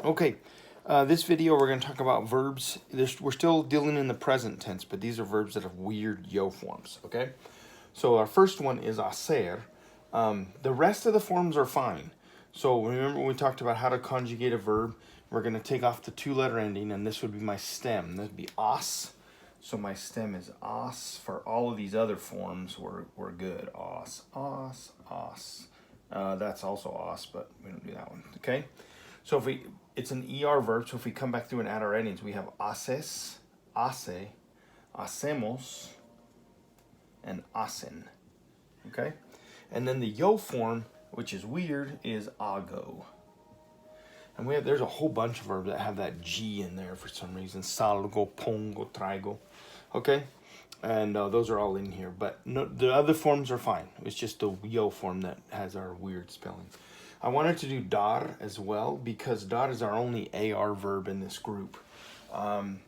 Okay, this video we're going to talk about verbs. We're still dealing in the present tense, but these are verbs that have weird yo forms, okay? So our first one is hacer. The rest of the forms are fine. So remember when we talked about how to conjugate a verb, we're going to take off the two-letter ending, and this would be my stem. This would be os. So my stem is os. For all of these other forms, we're good. Os, os, os. That's also os, but we don't do that one, okay? So if it's an ER verb, so if we come back through and add our endings, we have haces, hace, hacemos, and hacen, okay? And then the yo form, which is weird, is hago. And there's a whole bunch of verbs that have that G in there for some reason. Salgo, pongo, traigo, okay? And those are all in here, but no, the other forms are fine. It's just the yo form that has our weird spelling. I wanted to do dar as well because dar is our only AR verb in this group. And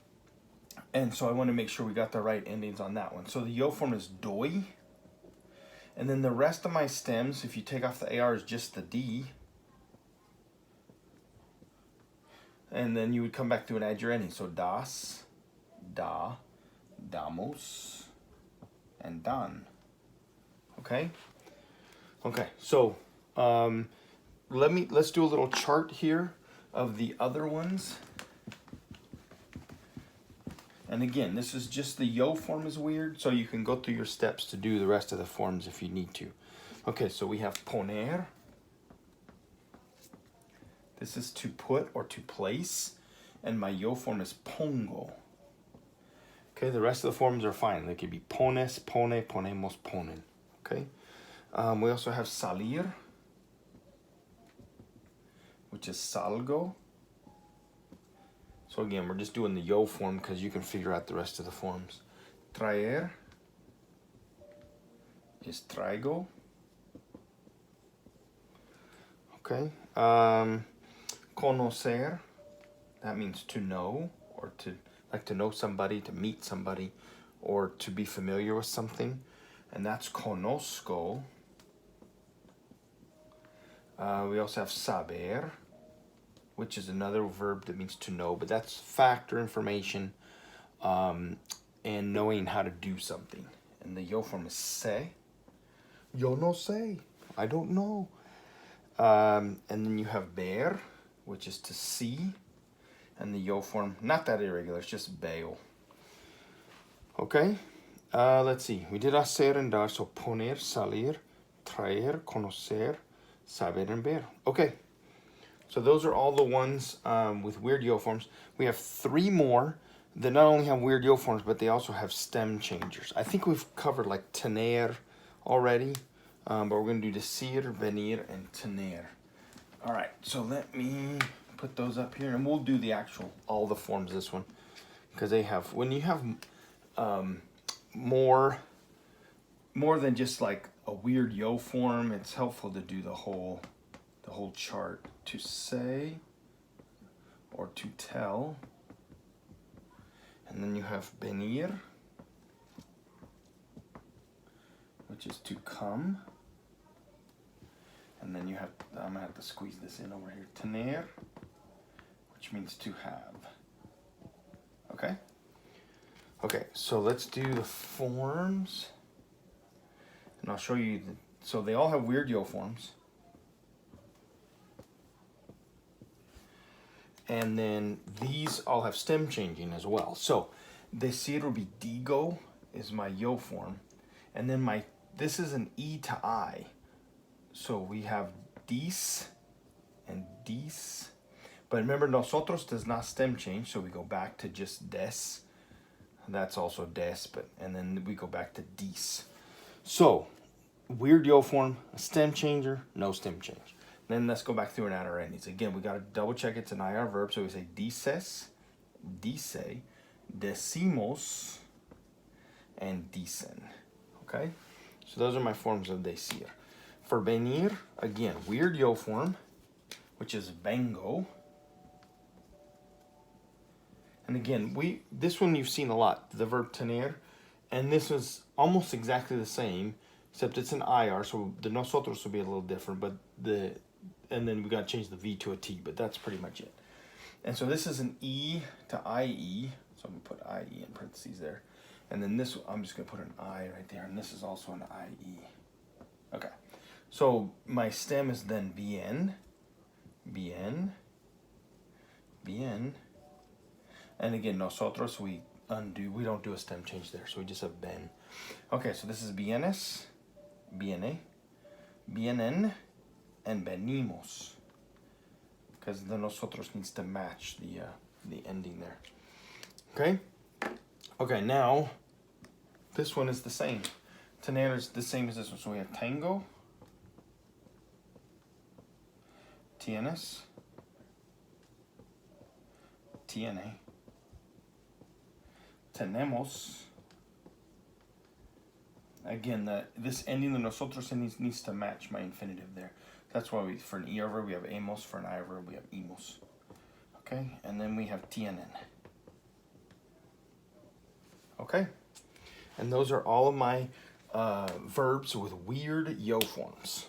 so I want to make sure we got the right endings on that one. So the yo form is doi. And then the rest of my stems, if you take off the AR, is just the D. And then you would come back through and add your ending. So das, da, damos, and dan. Okay? Okay, so let's do a little chart here of the other ones. And again, this is just the yo form is weird, so you can go through your steps to do the rest of the forms if you need to. Okay, so we have poner. This is to put or to place, and my yo form is pongo. Okay, the rest of the forms are fine. They could be pones, pone, ponemos, ponen. Okay, we also have salir, which is salgo. So again, we're just doing the yo form because you can figure out the rest of the forms. Traer is traigo. Okay. Conocer, that means to know, or to like to know somebody, to meet somebody, or to be familiar with something. And that's conozco. We also have saber, which is another verb that means to know, but that's fact or information, and knowing how to do something. And the yo form is sé. Yo no sé. I don't know. And then you have ver, which is to see. And the yo form, not that irregular, it's just bail. Okay, let's see. We did hacer and dar, so poner, salir, traer, conocer, saber, and ver. Okay. So those are all the ones with weird yo forms. We have three more that not only have weird yo forms, but they also have stem changers. I think we've covered like tener already, but we're going to do decir, venir, and tener. All right, so let me put those up here, and we'll do all the forms this one, because they have, when you have more than just like a weird yo form, it's helpful to do the whole chart. To say or to tell, and then you have venir, which is to come, and then you have, I'm gonna have to squeeze this in over here, tener, which means to have. Okay, so let's do the forms, and I'll show you so they all have weird yo forms. And then these all have stem changing as well. So decir will be digo is my yo form. And then this is an E to I. So we have dis and dis. But remember, nosotros does not stem change, so we go back to just des. That's also des, and then we go back to dis. So weird yo form, a stem changer, no stem change. Then let's go back through and add our endings. Again, we got to double check it's an IR verb. So we say dices, dice, decimos, and dicen. Okay? So those are my forms of decir. For venir, again, weird yo form, which is vengo. And again, this one you've seen a lot, the verb tener. And this is almost exactly the same, except it's an IR. So the nosotros will be a little different, but and then we got to change the V to a T, but that's pretty much it. And so this is an E to IE. So I'm going to put IE in parentheses there. And then this, I'm just going to put an I right there. And this is also an IE. Okay. So my stem is then bien, bien, bien. And again, nosotros, we don't do a stem change there. So we just have ben. Okay, so this is bienes, viene, vienen, and venimos. Because the nosotros needs to match the ending there. Okay? Okay, now this one is the same. Tener is the same as this one. So we have tengo, tienes, tiene, tenemos. Again, this ending, the nosotros needs to match my infinitive there. That's why for an ER verb we have hemos, for an IR verb we have imos. Okay, and then we have tienen. Okay, and those are all of my verbs with weird yo forms.